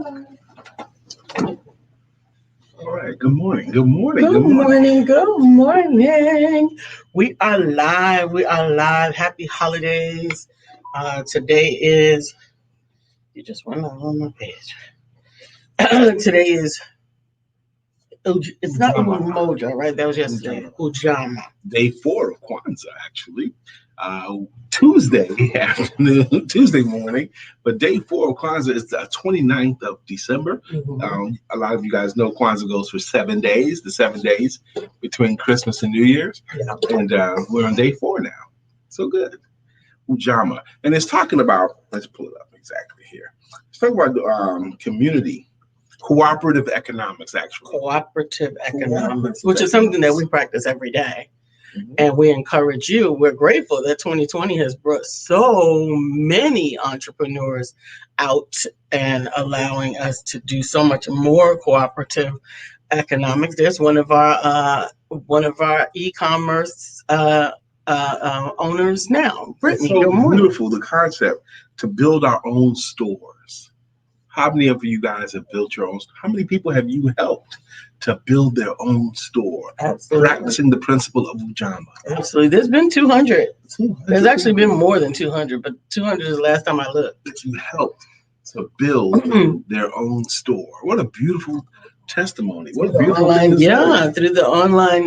All right. Good morning. Good morning. Good morning. Good morning. We are live. We are live. Happy holidays. Today is, you just went on my page. Today is, it's not Umoja, right? That was yesterday. Ujama. Day 4 of Kwanzaa, actually. Tuesday afternoon, Tuesday morning. But day 4 of Kwanzaa is the 29th of December. Mhm. A lot of you guys know Kwanzaa goes for 7 days, the 7 days between Christmas and New Year's. Yeah. And we're on day 4 now. So good. Ujama. And it's talking about, let's pull it up exactly here. It's talking about community. Cooperative economics, actually. Cooperative economics, which is something that we practice every day. And we encourage you. We're grateful that 2020 has brought so many entrepreneurs out and allowing us to do so much more cooperative economics. There's one of our e-commerce owners now, Brittany. It's so Good morning. beautiful, the concept to build our own stores. How many of you guys have built your own? How many people have you helped to build their own store? Absolutely. Practicing the principle of Ujama. Absolutely. There's been 200. There's actually been more than 200, but 200 is the last time I looked. That you helped to build their own store. What a beautiful testimony. What a beautiful online, thing to yeah, say. through the online.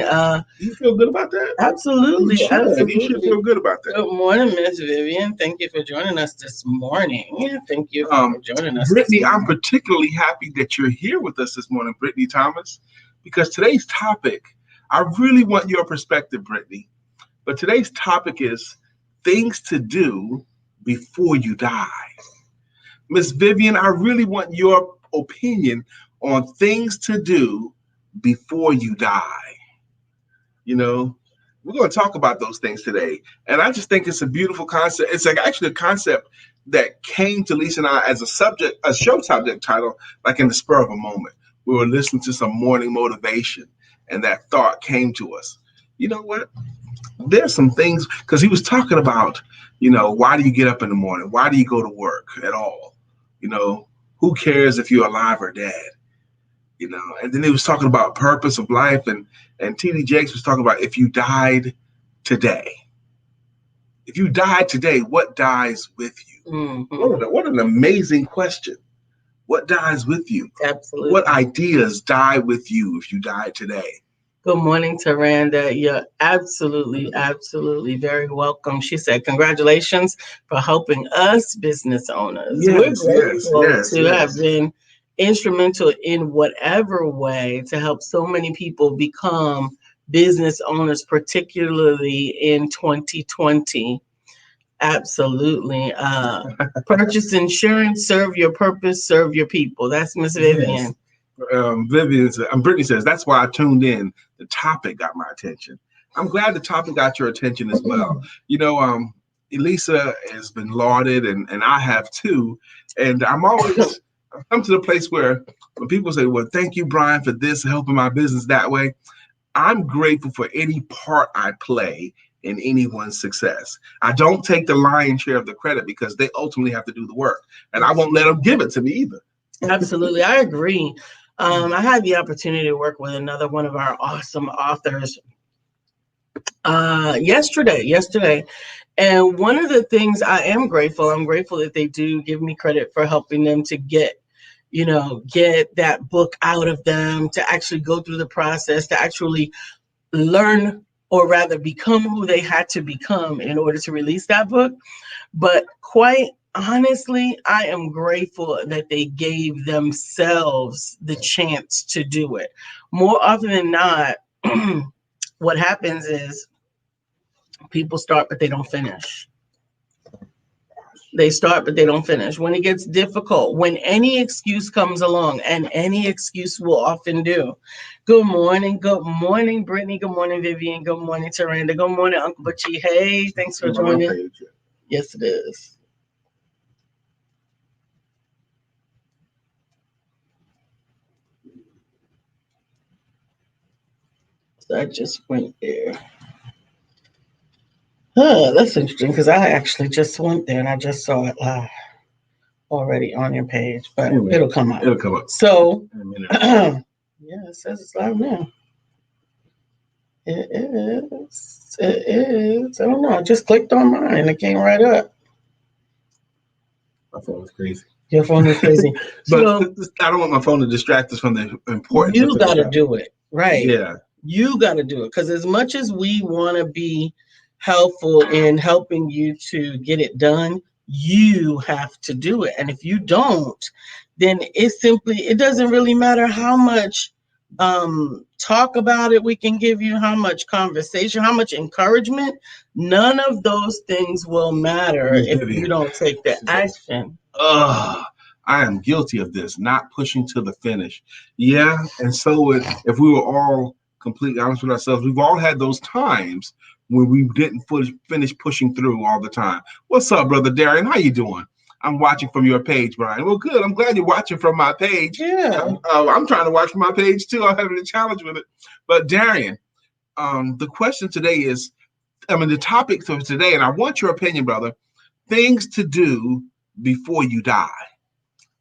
You feel good about that? Absolutely. You should. Absolutely. You should feel good about that. Good morning, Miss Vivian. Thank you for joining us this morning. Thank you for joining us. Brittany, I'm particularly happy that you're here with us this morning, Brittany Thomas, because today's topic, I really want your perspective, Brittany. But today's topic is things to do before you die. Miss Vivian, I really want your opinion on things to do before you die. You know, we're going to talk about those things today. And I just think it's a beautiful concept. It's actually a concept that came to Lisa and I as a show subject title, like in the spur of a moment. We were listening to some morning motivation, and that thought came to us. You know what? There's some things, because he was talking about, why do you get up in the morning? Why do you go to work at all? Who cares if you're alive or dead? And then he was talking about purpose of life, and TD Jakes was talking about if you died today. If you died today, what dies with you? Mm-hmm. What an amazing question. What dies with you? Absolutely. What ideas die with you if you die today? Good morning, Taranda. You're absolutely, absolutely very welcome. She said, congratulations for helping us business owners. Yes, We're grateful to have been instrumental in whatever way to help so many people become business owners, particularly in 2020. Absolutely. Purchase insurance, serve your purpose, serve your people. That's Miss Vivian. Yes. Brittany says, that's why I tuned in. The topic got my attention. I'm glad the topic got your attention as well. Elisa has been lauded, and I have too. And I'm always come to the place where when people say, well, thank you, Brian, for this, helping my business that way. I'm grateful for any part I play in anyone's success. I don't take the lion's share of the credit because they ultimately have to do the work. And I won't let them give it to me either. Absolutely. I agree. I had the opportunity to work with another one of our awesome authors yesterday. And one of the things I'm grateful that they do give me credit for helping them to get that book out of them, to actually go through the process, to actually learn, or rather become who they had to become in order to release that book. But quite honestly, I am grateful that they gave themselves the chance to do it. More often than not, what happens is people start, but they don't finish. They start, but they don't finish. When it gets difficult, when any excuse comes along, and any excuse will often do. Good morning, Brittany. Good morning, Vivian. Good morning, Taranda. Good morning, Uncle Butchie. Hey, thanks for joining. Yes, it is. So I just went there. That's interesting because I actually just went there and I just saw it live. already on your page, but Anyway, it'll come up. It'll come up. So, In a minute. yeah, it says it's live now. It is. It is. I don't know. I just clicked on mine and it came right up. My phone is crazy. Your phone is crazy. But So I don't want my phone to distract us from the importance you of got to today's do it. Right. Yeah. You got to do it. Because as much as we want to be helpful in helping you to get it done, you have to do it. And if you don't, then it doesn't really matter how much talk about it we can give you, how much conversation, how much encouragement. None of those things will matter Miss if you Vivian. don't take the She says, action. ugh, I am guilty of this, not pushing to the finish. Yeah, and so if we were all completely honest with ourselves, we've all had those times when we didn't finish pushing through all the time. What's up, brother Darren? How you doing? I'm watching from your page, Brian. Well, good. I'm glad you're watching from my page. Yeah. I'm trying to watch from my page too. I'm having a challenge with it. But Darian, the question today is, the topic of today, and I want your opinion, brother. Things to do before you die.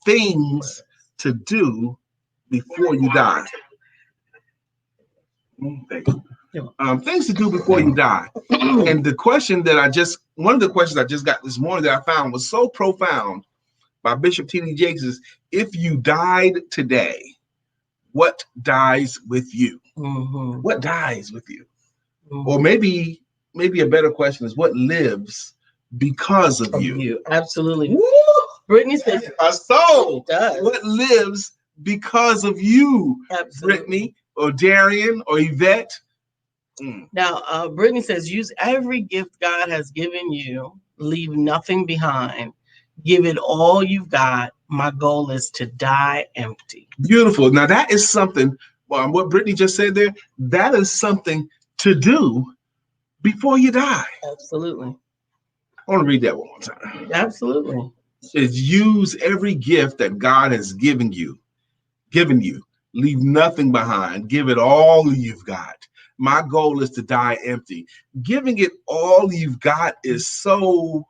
Things to do before you die. Things to do before you die. And the question that one of the questions I just got this morning that I found was so profound by Bishop T.D. Jakes is, if you died today, what dies with you? Mm-hmm. What dies with you? Mm-hmm. Or maybe a better question is, what lives because of you? Absolutely. Woo! Brittany says a soul. Does. What lives because of you? Absolutely. Brittany or Darian or Yvette? Now, Brittany says, use every gift God has given you. Leave nothing behind. Give it all you've got. My goal is to die empty. Beautiful. Now, that is something, what Brittany just said there, that is something to do before you die. Absolutely. I want to read that one more time. Absolutely. Is use every gift that God has given you. Leave nothing behind. Give it all you've got. My goal is to die empty. Giving it all you've got is so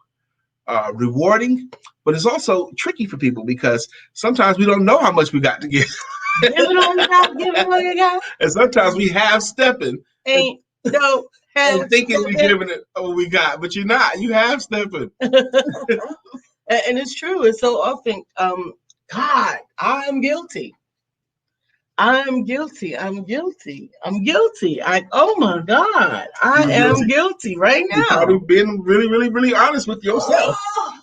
rewarding, but it's also tricky for people because sometimes we don't know how much we got to give. Give it all you got. Give it all you got. And sometimes we half stepping. Ain't no and thinking we're giving it what we got, but you're not. You half stepping. And it's true. It's so often, God, I'm guilty. I'm guilty. I'm guilty. I'm guilty. Oh my God, I am guilty right now. You've probably been really, really, really honest with yourself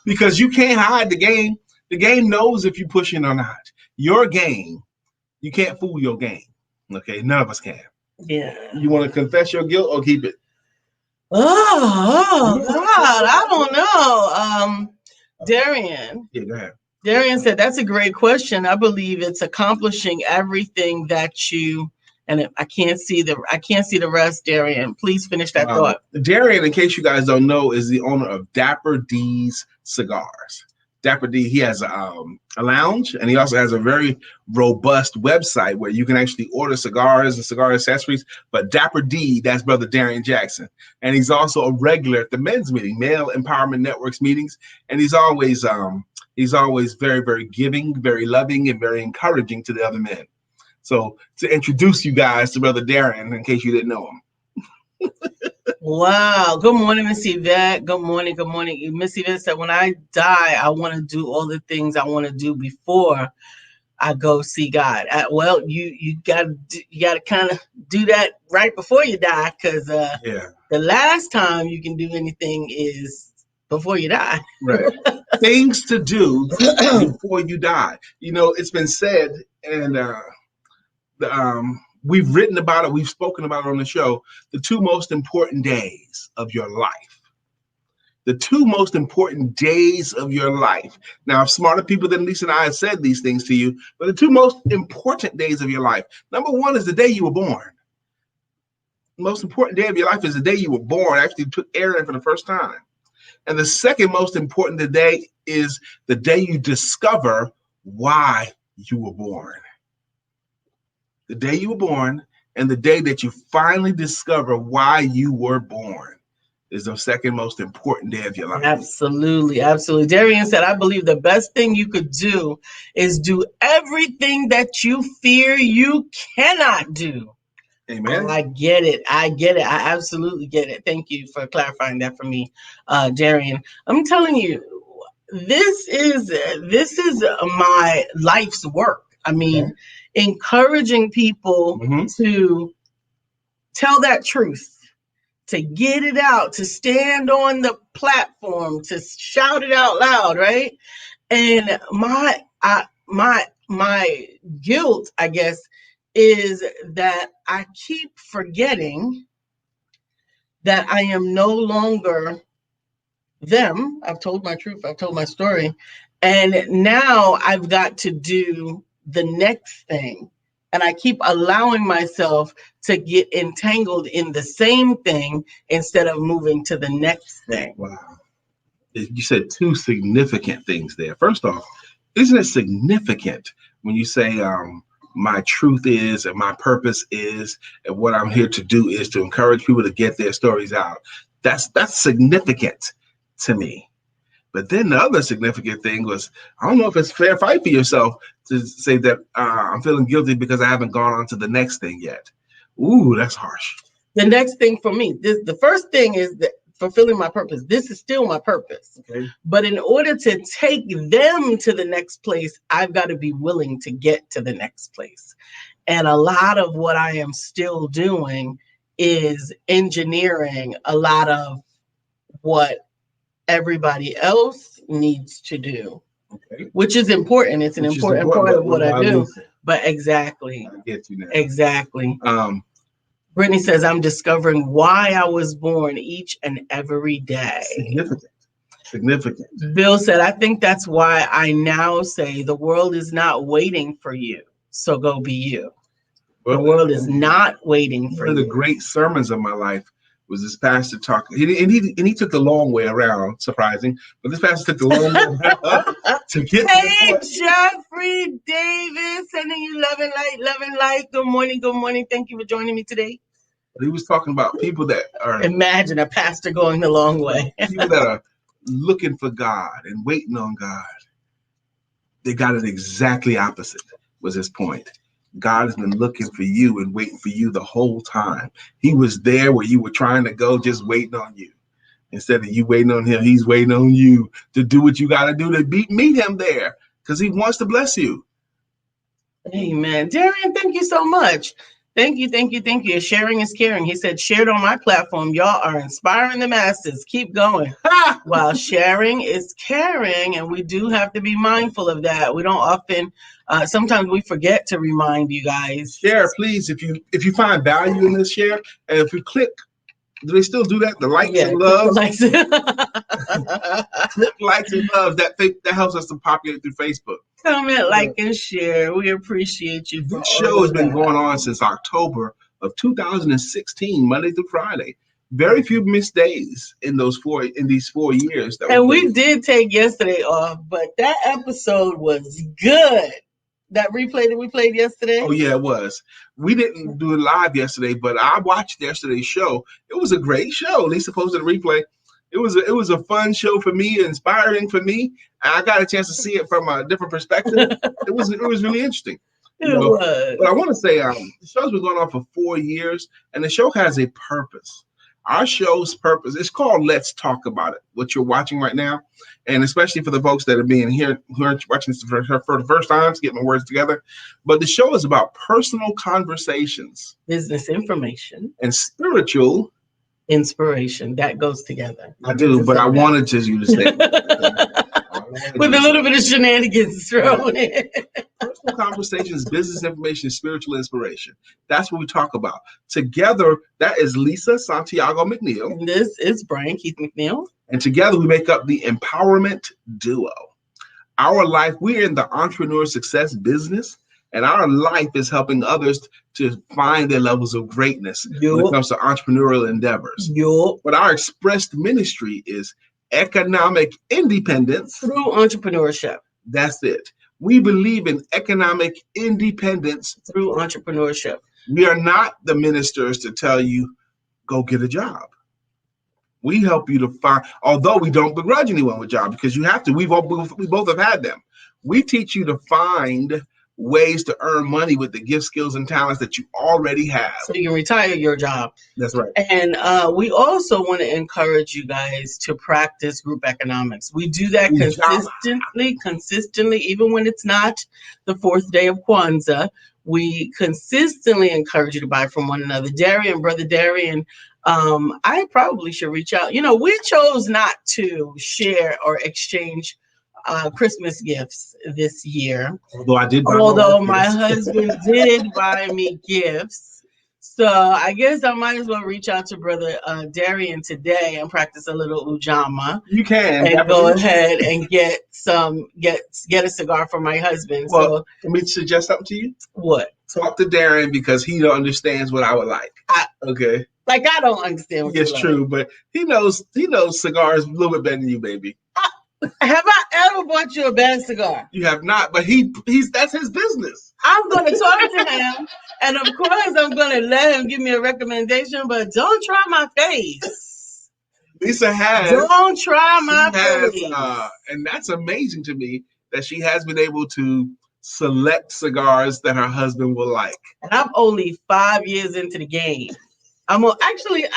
because you can't hide the game. The game knows if you're pushing or not. Your game, you can't fool your game. Okay, none of us can. Yeah. You want to confess your guilt or keep it? Oh God, I don't know. Darian. Yeah, go ahead. Darian said, that's a great question. I believe it's accomplishing everything that you, and I can't see the rest, Darian. Please finish that thought. Darian, in case you guys don't know, is the owner of Dapper D's Cigars. Dapper D, he has a lounge, and he also has a very robust website where you can actually order cigars and cigar accessories. But Dapper D, that's brother Darian Jackson. And he's also a regular at the men's meeting, Male Empowerment Network's meetings. And he's always very, very giving, very loving, and very encouraging to the other men. So to introduce you guys to brother Darian, in case you didn't know him. Wow. Good morning, Miss Yvette. Good morning. Good morning. Miss Yvette said, when I die, I want to do all the things I want to do before I go see God. Well, you got to kind of do that right before you die, because the last time you can do anything is before you die. Right. Things to do before you die. You know, it's been said, and we've written about it, we've spoken about it on the show, the two most important days of your life. The two most important days of your life. Now, smarter people than Lisa and I have said these things to you, but the two most important days of your life. Number one is the day you were born. The most important day of your life is the day you were born, actually took air in for the first time. And the second most important today is the day you discover why you were born. The day you were born and the day that you finally discover why you were born. is the second most important day of your life. Absolutely, absolutely. Darian said, I believe the best thing you could do is do everything that you fear you cannot do. Amen. I get it. I get it. I absolutely get it. Thank you for clarifying that for me, Darian. I'm telling you, this is my life's work. I mean, Okay. encouraging people Mm-hmm. to tell that truth, to get it out, to stand on the platform, to shout it out loud, right? And my guilt, I guess, is that I keep forgetting that I am no longer them. I've told my truth, I've told my story. And now I've got to do the next thing. And I keep allowing myself to get entangled in the same thing instead of moving to the next thing. Wow. You said two significant things there. First off, isn't it significant when you say, my truth is and my purpose is and what I'm here to do is to encourage people to get their stories out? That's significant to me. But then the other significant thing was, I don't know if it's a fair fight for yourself to say that I'm feeling guilty because I haven't gone on to the next thing yet. Ooh, that's harsh. The next thing for me, the first thing is that fulfilling my purpose. This is still my purpose. Okay. But in order to take them to the next place, I've got to be willing to get to the next place. And a lot of what I am still doing is engineering a lot of what everybody else needs to do, Okay. which is important. It's an Which is important important, part of but what I why do. listen? But exactly, I get you now. exactly. Um, Brittany says, I'm discovering why I was born each and every day. Significant. Significant. Bill said, I think that's why I now say the world is not waiting for you. So go be you. The Well, world is not waiting for one of the you. great sermons of my life was this pastor talking, and he took the long way around, surprising, but this pastor took the long way around to get to the Hey, point. Jeffrey Davis, sending you love and light, love and light. Good morning, good morning. Thank you for joining me today. He was talking about people that are Imagine a pastor going the long way. people that are looking for God and waiting on God. They got it exactly opposite, was his point. God has been looking for you and waiting for you the whole time. He was there where you were trying to go, just waiting on you. Instead of you waiting on him, he's waiting on you to do what you got to do to meet him there because he wants to bless you. Amen. Darian, thank you so much. Thank you, thank you, thank you. Sharing is caring. He said, shared on my platform. Y'all are inspiring the masses. Keep going. While sharing is caring, and we do have to be mindful of that. We don't often, sometimes we forget to remind you guys. Share, please, if you find value in this share, and if you click, do they still do that? The likes and loves, click likes and loves. That helps us to populate through Facebook. Comment, like, and share. We appreciate you. This show has been going on since October of 2016, Monday through Friday. Very few missed days in these 4 years. And we did take yesterday off, but that episode was good. That replay that we played yesterday. Oh yeah, it was. We didn't do it live yesterday, but I watched yesterday's show. It was a great show. At least opposed to the replay. It was a fun show for me, inspiring for me. I got a chance to see it from a different perspective. It was really interesting. It was. But I want to say the show's been going on for 4 years, and the show has a purpose. Our show's purpose is called Let's Talk About It, what you're watching right now. And especially for the folks that are being here, who are watching this for the first time, getting my words together. But the show is about personal conversations, business information, and spiritual inspiration. That goes together. I do, but I wanted you to say with a little bit of shenanigans thrown in. Personal conversations, business information, spiritual inspiration. That's what we talk about. Together, that is Lisa Santiago McNeil. And this is Brian Keith McNeil. And together we make up the Empowerment Duo. Our life, we're in the entrepreneur success business, and our life is helping others to find their levels of greatness when it comes to entrepreneurial endeavors. But our expressed ministry is economic independence through entrepreneurship. That's it. We believe in economic independence through entrepreneurship. We are not the ministers to tell you, go get a job. We help you to find, although we don't begrudge anyone with jobs because you have to. We both have had them. We teach you to find ways to earn money with the gift, skills, and talents that you already have. So you can retire your job. That's right. And we also want to encourage you guys to practice group economics. We do that consistently, even when it's not the fourth day of Kwanzaa. We consistently encourage you to buy from one another. Darian, brother Darian, I probably should reach out. We chose not to share or exchange Christmas gifts this year. Although my husband did buy me gifts. So I guess I might as well reach out to brother Darian today and practice a little ujama. You can and go ahead and get a cigar for my husband. Well, so let me suggest something to you. What? Talk to Darian because he understands what I would like. Okay. Like I don't understand what it's true, but he knows cigars a little bit better than you, baby. Have I ever bought you a bad cigar? You have not, but that's his business. I'm going to talk to him, and of course, I'm going to let him give me a recommendation, but don't try my face. Lisa has. Don't try my face. And that's amazing to me that she has been able to select cigars that her husband will like. And I'm only 5 years into the game. Actually,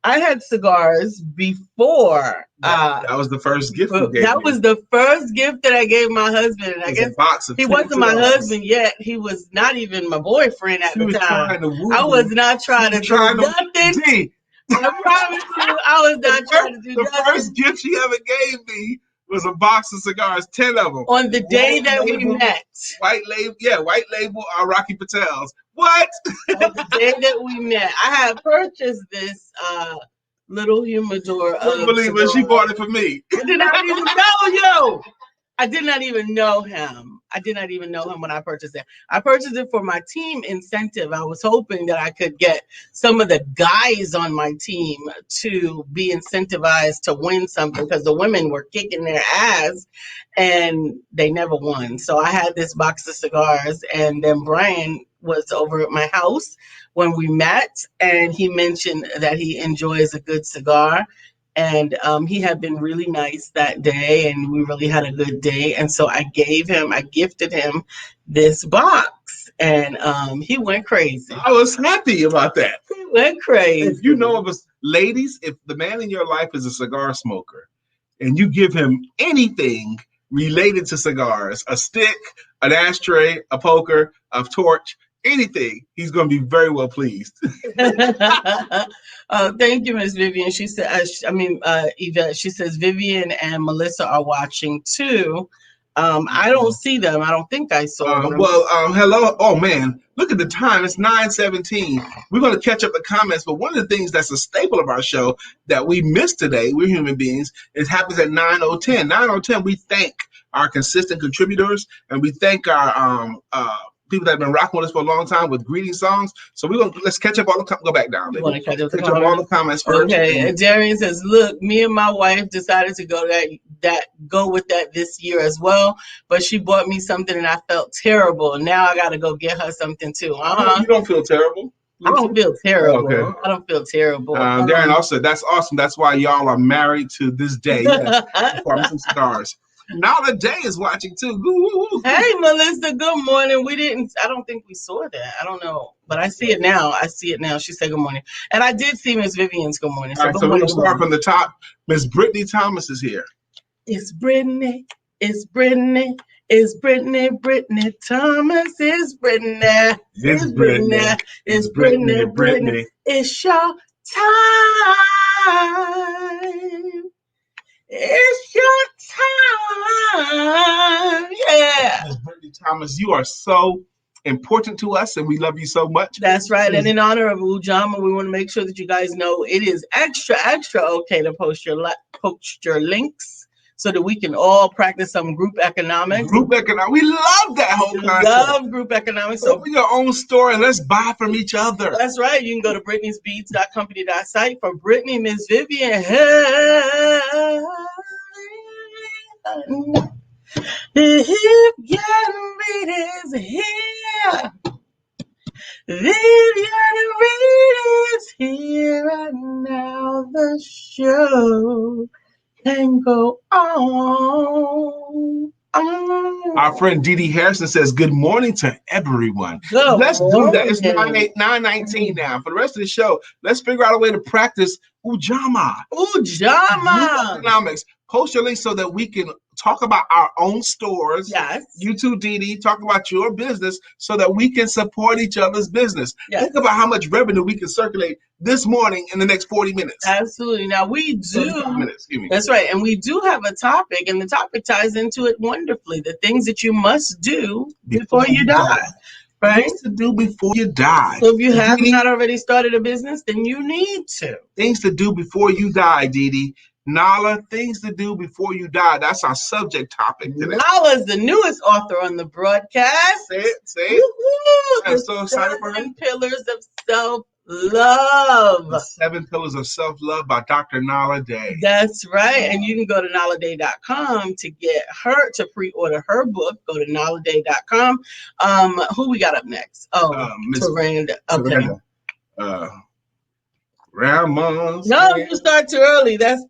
I had cigars before. That was the first gift you gave That was the first gift that I gave my husband. And I guess he wasn't my husband yet. He was not even my boyfriend at the time. I was not trying to do nothing. I promise you, I was not trying to do nothing. The first gift she ever gave me was a box of cigars, 10 of them. On the day that we met. White label, Rocky Patel's. What? On the day that we met. I had purchased this little humidor. I don't believe it. She bought it for me. I did not even know you. I did not even know him. When I purchased it. I purchased it for my team incentive. I was hoping that I could get some of the guys on my team to be incentivized to win something because the women were kicking their ass and they never won. So I had this box of cigars, and then Brian was over at my house when we met, and he mentioned that he enjoys a good cigar. And he had been really nice that day, and we really had a good day. And so I gifted him this box, and he went crazy. I was happy about that. He went crazy. If you know of us, ladies, if the man in your life is a cigar smoker, and you give him anything related to cigars, a stick, an ashtray, a poker, a torch, anything, he's going to be very well pleased. Thank you, Miss Vivian. She said, Yvette, she says Vivian and Melissa are watching too. I don't see them. I don't think I saw them. Hello. Oh, man. Look at the time. It's 9:17. We're going to catch up the comments. But one of the things that's a staple of our show that we missed today, we're human beings, it happens at 9:10. 9:10, we thank our consistent contributors, and we thank our people that have been rocking with us for a long time with greeting songs. So let's catch up all the go back down. Want to catch up all the comments first. Okay. And Darian says, "Look, me and my wife decided to go with that this year as well. But she bought me something, and I felt terrible. And now I got to go get her something too." You don't feel terrible. I don't feel terrible. Okay. I don't feel terrible. Darren also, that's awesome. That's why y'all are married to this day. Yes. Pour me some cigars. Now the day is watching too. Woo-hoo-hoo. Hey, Melissa, good morning. I don't think we saw that. I don't know. But I see it now. She said good morning. And I did see Miss Vivian's good morning. So, all right, so we're going to start from the top. Miss Brittany Thomas is here. It's Brittany. It's Brittany. It's Brittany. Brittany Thomas. It's Brittany. It's Brittany. It's Brittany. Brittany. It's your time. It's your time. Yeah. Brittany Thomas, you are so important to us, and we love you so much. That's right. And in honor of Ujama, we want to make sure that you guys know it is extra okay to post your links so that we can all practice some group economics. We love that whole concept. Love group economics. So open your own store and let's buy from each other. That's right. You can go to Brittany'sBeads.company.site for Brittany, Miss Vivian. If your read is here, Vivian Reed is here and now the show can go on. Our friend Dee Dee Harrison says, good morning to everyone. Good Let's do that. It's morning. 9:19 now. For the rest of the show, let's figure out a way to practice Ujama. Ujama. Economics. Post your link so that we can talk about our own stores. Yes. You too, Dee Dee, talk about your business so that we can support each other's business. Yes. Think about how much revenue we can circulate this morning in the next 40 minutes. Absolutely. Now we do. 35 minutes, excuse me. That's right. And we do have a topic, and the topic ties into it wonderfully. The things that you must do before you die. Right? Things to do before you die. So if you have not already started a business, then you need to. Things to do before you die, Dee Dee. Nala, things to do before you die. That's our subject topic today. Nala's the newest author on the broadcast. Say it. Woo-hoo! I'm so excited for her. 7 Pillars of Self-Love. The 7 Pillars of Self-Love by Dr. Nala Day. That's right. And you can go to naladay.com to get her, to pre-order her book. Go to naladay.com. Who we got up next? Oh, Miranda. Okay. Grandma's. No, you start too early. That's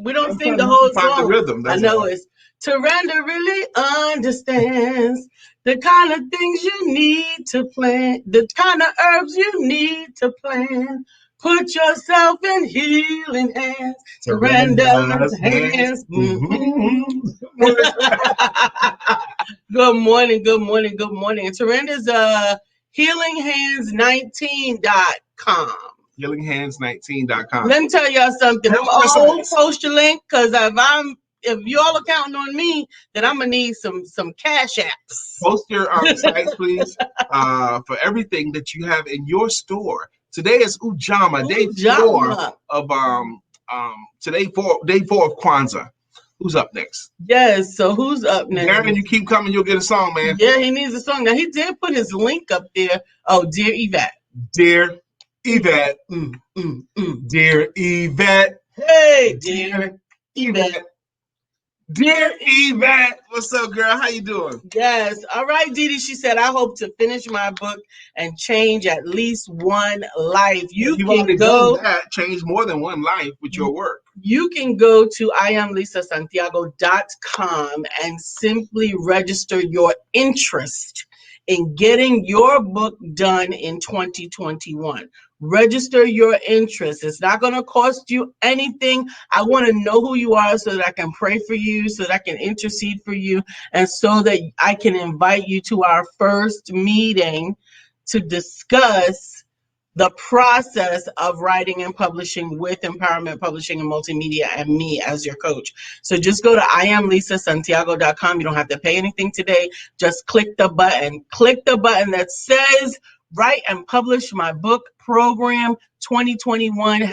we don't sing the whole song. The rhythm. I know it's Miranda really understands the kind of things you need to plan, the kind of herbs you need to plan. Put yourself in healing hands. Miranda's hands. Good morning. It's Miranda's healinghands19.com. Healinghands19.com. Let me tell y'all something. I'm always post your link because if y'all are counting on me, then I'm gonna need some cash apps. Post your sites, please, for everything that you have in your store. Today is Ujama, day 4 of day 4 of Kwanzaa. Who's up next? Yes, so who's up next? Darren, you keep coming, you'll get a song, man. Yeah, he needs a song. Now he did put his link up there. Oh, Dear Yvette. Dear Yvette. Dear Yvette. Hey, Dear Yvette. Dear Yvette, what's up, girl? How you doing? Yes. All right, Dee Dee. She said, I hope to finish my book and change at least one life. You can go that, change more than one life with your work. You can go to IamLisaSantiago.com and simply register your interest in getting your book done in 2021. Register your interest. It's not going to cost you anything. I want to know who you are so that I can pray for you, so that I can intercede for you, and so that I can invite you to our first meeting to discuss the process of writing and publishing with Empowerment Publishing and Multimedia and me as your coach. So just go to IamLisaSantiago.com. You don't have to pay anything today. Just click the button. Click the button that says Write and Publish My Book Program 2021 #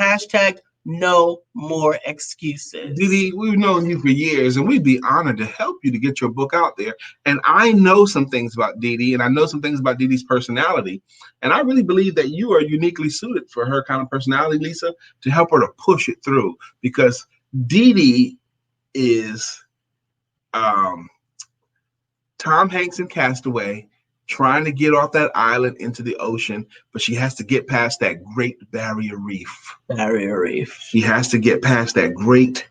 No More Excuses. Dee Dee, we've known you for years, and we'd be honored to help you to get your book out there. And I know some things about Dee Dee, and I know some things about Dee Dee's personality. And I really believe that you are uniquely suited for her kind of personality, Lisa, to help her to push it through. Because Dee Dee is Tom Hanks in Castaway, trying to get off that island into the ocean, but she has to get past that Great Barrier Reef. She has to get past that Great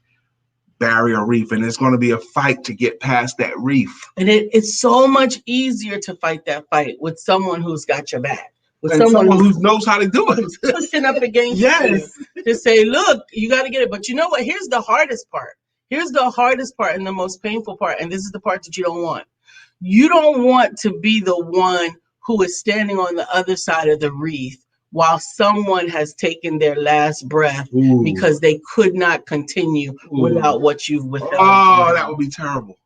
Barrier Reef, and it's going to be a fight to get past that reef. And it's so much easier to fight that fight with someone who's got your back. With someone who knows how to do it. Pushing up against you to say, look, you got to get it. But you know what? Here's the hardest part. Here's the hardest part and the most painful part, and this is the part that you don't want. You don't want to be the one who is standing on the other side of the reef while someone has taken their last breath because they could not continue without what you've withheld. Oh, that would be terrible.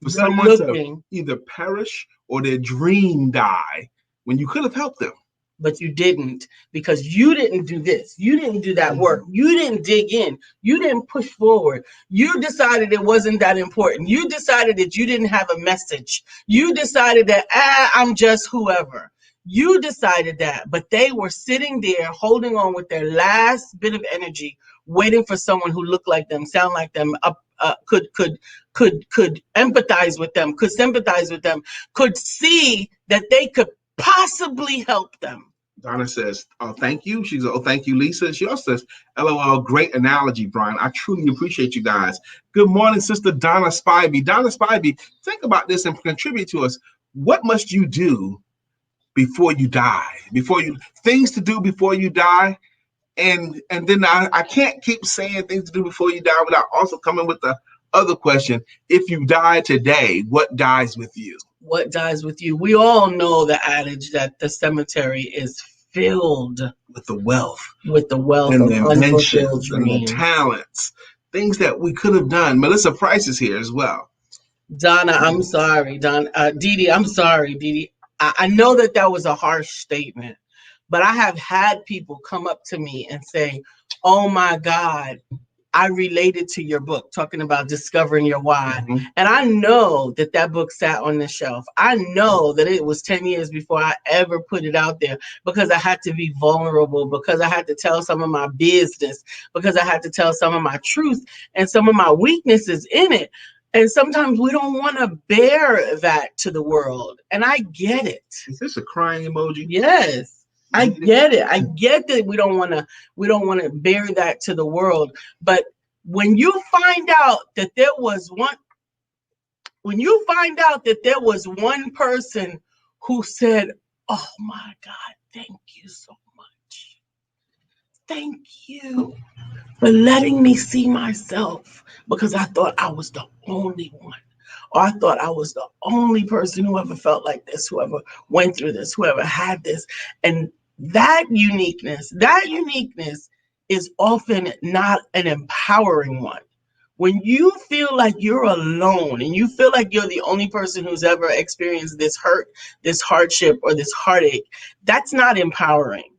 For someone to either perish or their dream die when you could have helped them. But you didn't, because you didn't do this. You didn't do that work. You didn't dig in. You didn't push forward. You decided it wasn't that important. You decided that you didn't have a message. You decided that, I'm just whoever. You decided that, but they were sitting there holding on with their last bit of energy, waiting for someone who looked like them, sound like them, could empathize with them, could sympathize with them, could see that they could possibly help them. Donna says, "Oh, thank you." She says, "Oh, thank you, Lisa." She also says, "LOL, great analogy, Brian. I truly appreciate you guys." Good morning, Sister Donna Spivey. Donna Spivey, think about this and contribute to us. What must you do before you die? Before you things to do before you die, and then I can't keep saying things to do before you die without also coming with the other question: if you die today, what dies with you? What dies with you? We all know the adage that the cemetery is filled With the wealth with the wealth and of the unfulfilled inventions and the dreams. talents, things that we could have done. Melissa Price is here as well. Donna, I'm sorry. Dee Dee, I'm sorry, Dee Dee. I know that that was a harsh statement, but I have had people come up to me and say, "Oh my God, I related to your book, talking about discovering your why." Mhm. And I know that that book sat on the shelf. I know that it was 10 years before I ever put it out there because I had to be vulnerable, because I had to tell some of my business, because I had to tell some of my truth and some of my weaknesses in it. And sometimes we don't want to bear that to the world. And I get it. Is this a crying emoji? Yes. I get it. I get that we don't want to bear that to the world. But when you find out that there was one when you find out that there was one person who said, "Oh my God, thank you so much. Thank you for letting me see myself because I thought I was the only one. Or I thought I was the only person who ever felt like this, whoever went through this, whoever had this." And that uniqueness is often not an empowering one. When you feel like you're alone and you feel like you're the only person who's ever experienced this hurt, this hardship, or this heartache, that's not empowering.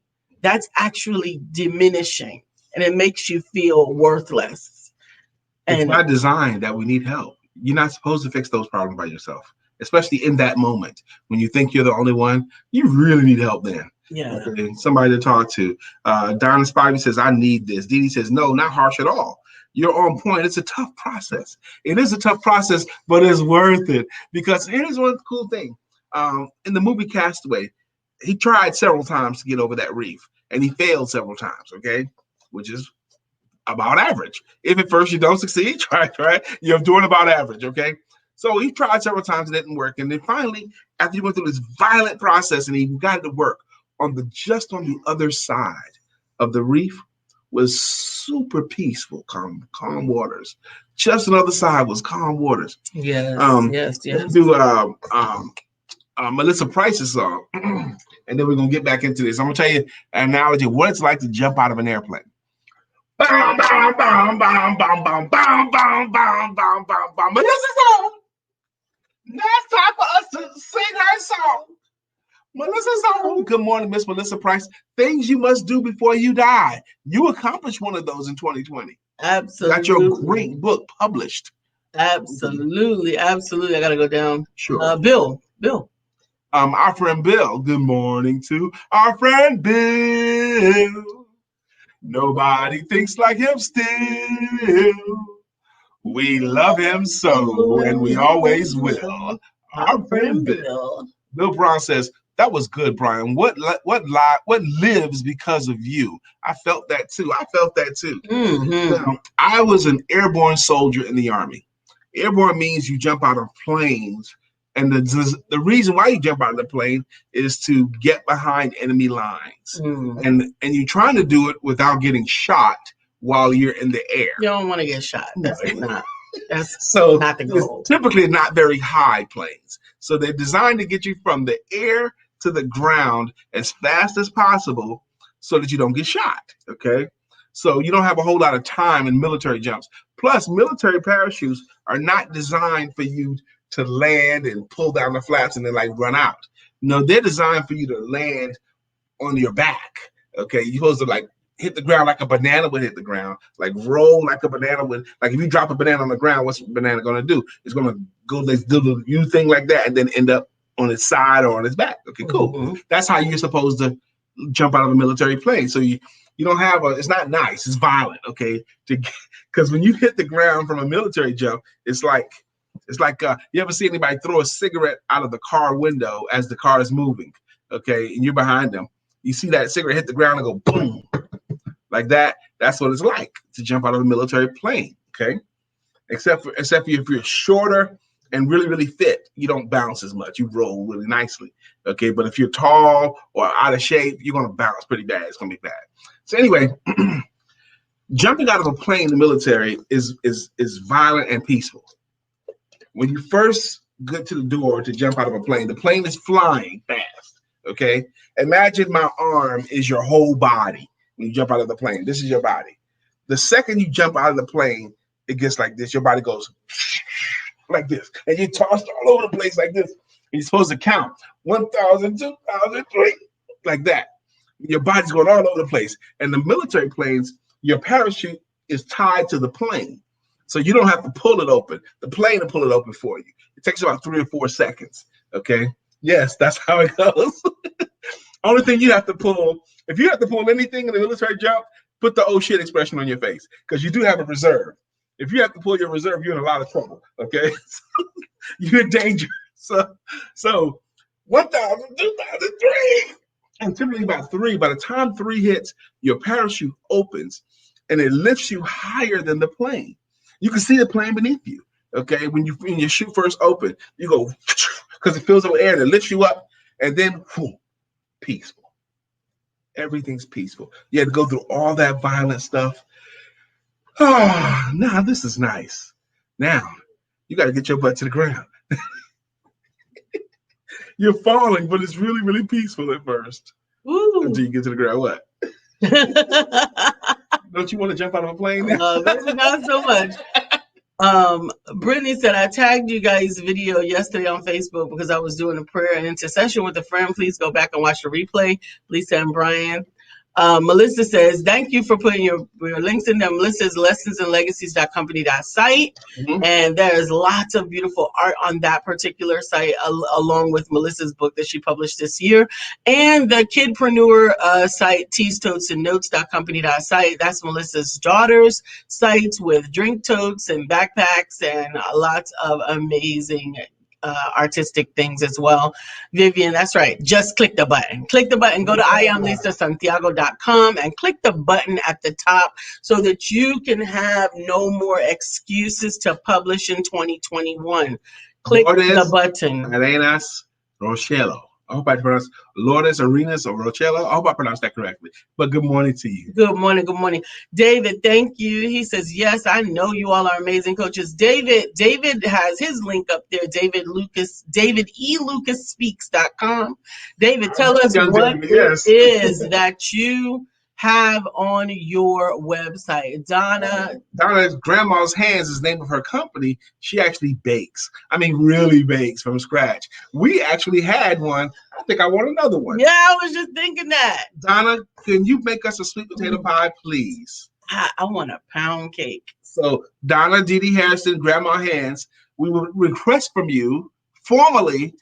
That's actually diminishing and it makes you feel worthless. It's And by design that we need help. You're not supposed to fix those problems by yourself, especially in that moment when you think you're the only one. You really need help then. yeah, Okay, somebody to talk to. Donna Spivey says, "I need this." Dee Dee says, "No, not harsh at all. You're on point. It's a tough process. It is a tough process, but it's worth it." Because here's one cool thing. In the movie Castaway, he tried several times to get over that reef, and he failed several times. Okay, which is about average. If at first you don't succeed, try. You're doing about average, okay? So he tried several times, it didn't work. And then finally, after he went through this violent process and he got it to work, on the other side of the reef was super peaceful, calm waters. Just on the other side was calm waters. yes, yes, Let's yes. do Melissa Price's song, and then we're gonna get back into this. I'm gonna tell you an analogy of what it's like to jump out of an airplane. Bam, bam, bam, bam, bam, bam, bam, bam, bam, bam, bam, bam. Melissa's song. Now it's time for us to sing her song. Melissa's song. Good morning, Miss Melissa Price. Things you must do before you die. You accomplished one of those in 2020. Got your Absolutely. great book published. Absolutely. Absolutely. I gotta go down. Sure. Bill. Our friend Bill. Good morning to our friend Bill. Nobody thinks like him still. We love him so, and we always will. Our Our friend friend Bill. Bill. Bill Brown says, "That was good, Brian. What lives because of you?" I felt that too. Mm-hmm. Now, I was an airborne soldier in the Army. Airborne means you jump out of planes, and the reason why you jump out of the plane is to get behind enemy lines, Mm. and you're trying to do it without getting shot while you're in the air. You don't want to get shot. That's not. That's So not the it's goal. typically not very high planes. So they're designed to get you from the air to the ground as fast as possible so that you don't get shot. Okay. So you don't have a whole lot of time in military jumps. Plus, military parachutes are not designed for you to land and pull down the flaps and then like run out. No, they're designed for you to land on your back. Okay, you're supposed to like hit the ground like a banana would hit the ground, like roll like a banana would. Like if you drop a banana on the ground, what's a banana going to do? It's going to go this little U thing like that, and then end up on its side or on its back. Okay, cool. Mm-hmm. That's how you're supposed to jump out of a military plane. So you don't have a. It's not nice. It's violent. Okay, because when you hit the ground from a military jump, it's like you ever see anybody throw a cigarette out of the car window as the car is moving? Okay, and you're behind them. You see that cigarette hit the ground and go boom, like that. That's what it's like to jump out of a military plane. Okay, except for if you're shorter and really, really fit, you don't bounce as much. You roll really nicely. Okay, but if you're tall or out of shape, you're gonna bounce pretty bad. It's gonna be bad. So anyway, jumping out of a plane in the military is violent and peaceful. When you first get to the door to jump out of a plane, the plane is flying fast. Okay, imagine my arm is your whole body when you jump out of the plane. This is your body. The second you jump out of the plane, it gets like this. Your body goes like this, and you're tossed all over the place like this. And you're supposed to count 1,000, 2,000, 3, like that. Your body's going all over the place. And the military planes, your parachute is tied to the plane. So you don't have to pull it open. The plane will pull it open for you. It takes about 3 or 4 seconds. Okay. Yes, that's how it goes. Only thing you have to pull, if you have to pull anything in the military jump, put the oh shit expression on your face, because you do have a reserve. If you have to pull your reserve, you're in a lot of trouble. Okay. You're in danger. So 1,000, 2,000, 3. And typically about 3, by the time 3 hits, your parachute opens and it lifts you higher than the plane. You can see the plane beneath you. Okay, when your chute first open, you go because it fills up with air and it lifts you up, and then whew, peaceful. Everything's peaceful. You had to go through all that violent stuff. Oh, now this is nice. Now you got to get your butt to the ground. You're falling, but it's really, really peaceful at first. Ooh. Until you get to the ground. What? Don't you want to jump out of a plane? Not so much. Brittany said, I tagged you guys' video yesterday on Facebook because I was doing a prayer and intercession with a friend. Please go back and watch the replay. Lisa and Brian. Melissa says, thank you for putting your links in there. Melissa's lessonsandlegacies.company.site. Mm-hmm. And there's lots of beautiful art on that particular site, along with Melissa's book that she published this year. And the kidpreneur site, teastoatesandnotes.company.site. That's Melissa's daughter's site with drink totes and backpacks and lots of amazing artistic things as well. Vivian, that's right. Just click the button. Click the button. Go to IamLisaSantiago.com and click the button at the top so that you can have no more excuses to publish in 2021. Click the button. Arenas Rochelo. I hope I pronounced Lourdes Arenas or Rochelo. I hope I pronounced that correctly. But good morning to you. Good morning. Good morning. David, thank you. He says, yes, I know you all are amazing coaches. David has his link up there. DavidELucasSpeaks.com. David, tell us what it is that you have on your website. Donna's grandma's hands is the name of her company. She actually bakes. I mean, really bakes from scratch. We actually had one. I think I want another one. Yeah, I was just thinking that. Donna, can you make us a sweet potato pie, please? I want a pound cake. So Donna Dee Harrison, Grandma Hands, we will request from you formally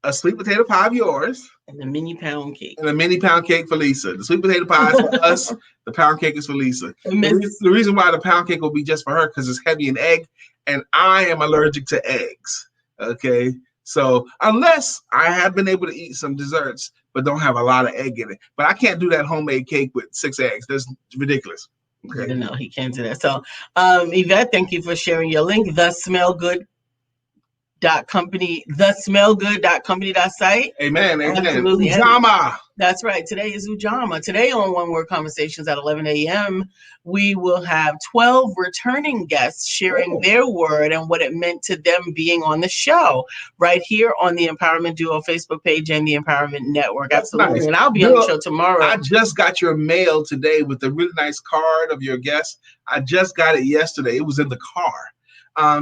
a sweet potato pie of yours. And a mini pound cake. And a mini pound cake for Lisa. The sweet potato pie is for us. The pound cake is for Lisa. The reason why the pound cake will be just for her because it's heavy in egg, and I am allergic to eggs. Okay? So unless I have been able to eat some desserts, but don't have a lot of egg in it. But I can't do that homemade cake with 6 eggs. That's ridiculous. Okay? No, he can't do that. So Yvette, thank you for sharing your link. thesmellgood.company.site. Amen. Absolutely. Ujama. That's right. Today is Ujama. Today on One Word Conversations at 11 a.m., we will have 12 returning guests sharing their word and what it meant to them being on the show right here on the Empowerment Duo Facebook page and the Empowerment Network. That's absolutely. Nice. And I'll be on the show tomorrow. I just got your mail today with a really nice card of your guest. I just got it yesterday. It was in the car.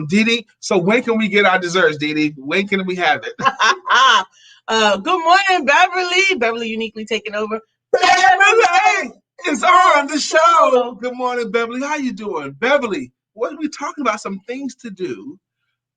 Dee, so when can we get our desserts, Dee? When can we have it? Good morning, Beverly. Beverly uniquely taking over. Beverly is on the show. Good morning, Beverly. How you doing? Beverly, what are we talking about? Some things to do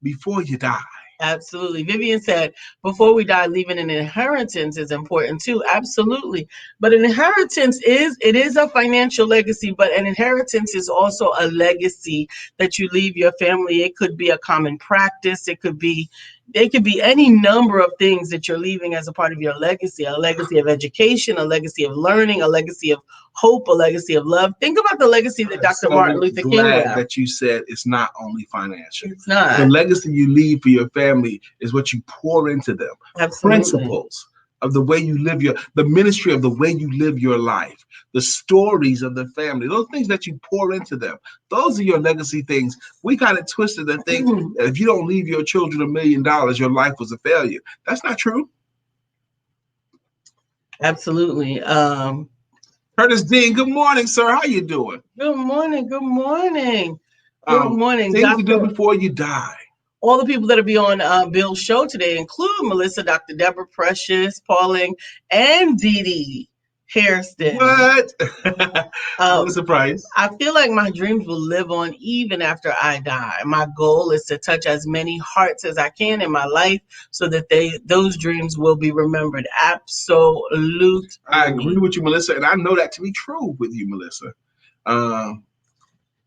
before you die. Absolutely. Vivian said, before we die, leaving an inheritance is important too. Absolutely. But an inheritance is a financial legacy, but an inheritance is also a legacy that you leave your family. It could be a common practice. It could be, It could be any number of things that you're leaving as a part of your legacy, a legacy of education, a legacy of learning, a legacy of hope, a legacy of love. Think about the legacy that I'm Dr. so Martin Luther King glad left. that you said it's not only financial. It's not. The legacy you leave for your family is what you pour into them. Absolutely. Principles of the way you live the ministry of the way you live your life, the stories of the family, those things that you pour into them. Those are your legacy things. We got it twisted and think that if you don't leave your children $1 million, your life was a failure. That's not true. Absolutely. Curtis Dean, good morning, sir. How you doing? Good morning. Good morning. Good morning. Things to do before you die. All the people that will be on Bill's show today include Melissa, Dr. Deborah Precious, Pauling, and Dee Dee Hairston. What? Melissa Price. I feel like my dreams will live on even after I die. My goal is to touch as many hearts as I can in my life so that those dreams will be remembered. Absolutely. I agree with you, Melissa, and I know that to be true with you, Melissa.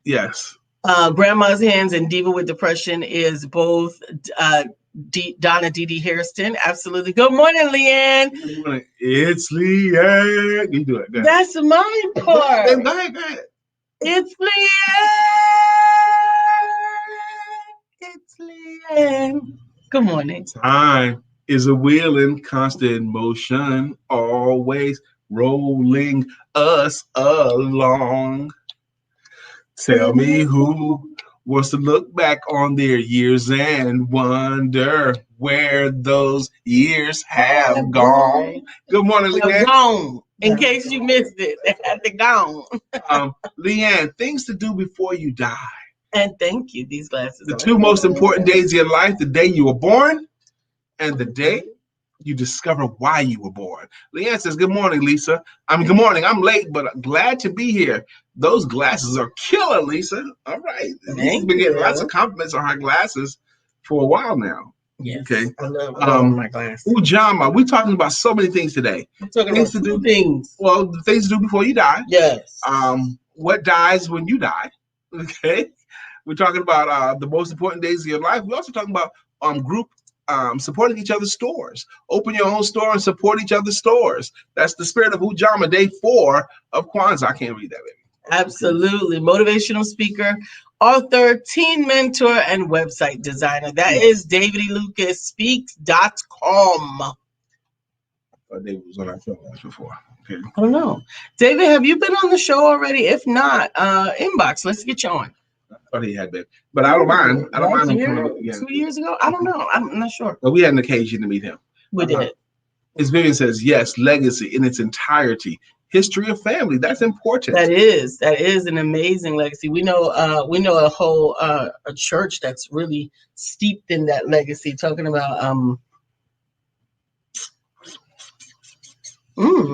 Yes. Grandma's Hands and Diva with Depression is both Donna Dee Dee Hairston. Absolutely. Good morning, Leanne. Good morning. It's Leanne. You do it. That's my part. Go ahead. It's Leanne. It's Leanne. Good morning. Time is a wheel in constant motion, always rolling us along. Tell me who wants to look back on their years and wonder where those years have gone. Good morning, Leanne. Gone. In case you missed it, they had to gone. Leanne, things to do before you die. And thank you. These glasses. The two most important days of your life: the day you were born and the day you discover why you were born. Leanne says, good morning, Lisa. Good morning. I'm late, but glad to be here. Those glasses are killer, Lisa. All right. Lisa's been getting lots of compliments on her glasses for a while now. Yes. Okay. I love my glasses. Ujama, we're talking about so many things today. We're talking things about two things. Well, the things to do before you die. Yes. What dies when you die. Okay. We're talking about the most important days of your life. We're also talking about group supporting each other's stores. Open your own store and support each other's stores. That's the spirit of Ujama, day 4 of Kwanzaa. I can't read that, baby. Absolutely. Motivational speaker, author, teen mentor, and website designer. That is DavidLucasSpeaks.com. I thought David was on our show before. Okay. I don't know. David, have you been on the show already? If not, inbox. Let's get you on. I thought he had been, but I don't mind. I don't mind him coming up again. 2 years ago? I don't know. I'm not sure. But we had an occasion to meet him. We did. As Vivian says, yes, legacy in its entirety. History of family. That's important. That is an amazing legacy. We know a whole a church that's really steeped in that legacy. Talking about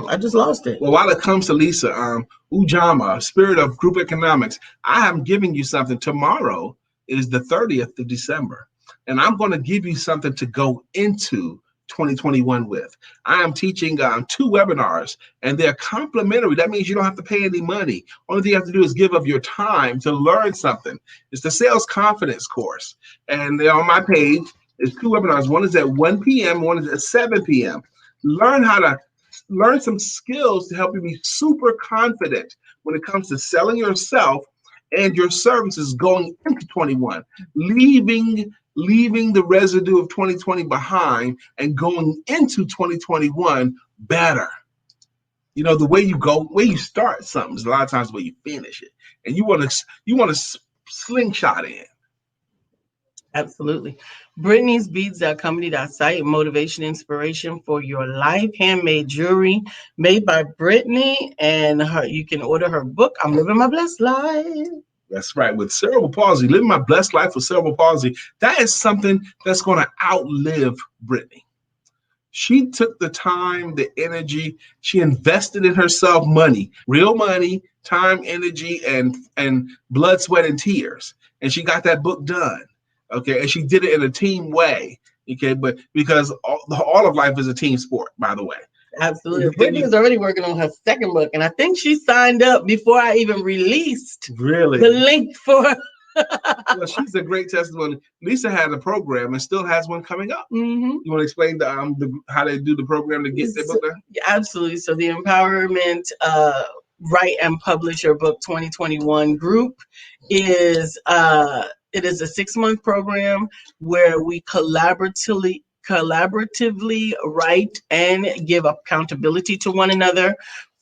I just lost it. Well, while it comes to Lisa, Ujama, spirit of group economics, I am giving you something. Tomorrow is the 30th of December, and I'm going to give you something to go into 2021 with. I am teaching 2 webinars, and they're complimentary. That means you don't have to pay any money. Only thing you have to do is give up your time to learn something. It's the sales confidence course, and they're on my page. There's 2 webinars. One is at 1 p.m. One is at 7 p.m. Learn some skills to help you be super confident when it comes to selling yourself and your services going into 21, leaving the residue of 2020 behind and going into 2021 better. You know, the way you start something is a lot of times the way you finish it, and you want to slingshot in. Absolutely. Brittany'sBeads.company.site, motivation, inspiration for your life. Handmade jewelry made by Brittany, and you can order her book, I'm Living My Blessed Life. That's right. With cerebral palsy, living my blessed life with cerebral palsy, that is something that's going to outlive Brittany. She took the time, the energy, she invested in herself, money, real money, time, energy, and blood, sweat, and tears. And she got that book done. Okay, and she did it in a team way. Okay, but because all of life is a team sport, by the way. Absolutely. Brittany is already working on her second book, and I think she signed up before I even released the link for Well, she's a great testimony. Lisa had a program and still has one coming up. Mm-hmm. You want to explain how they do the program to get their book there? Absolutely. So the Empowerment Write and Publish Your Book 2021 group is it is a 6-month program where we collaboratively write and give accountability to one another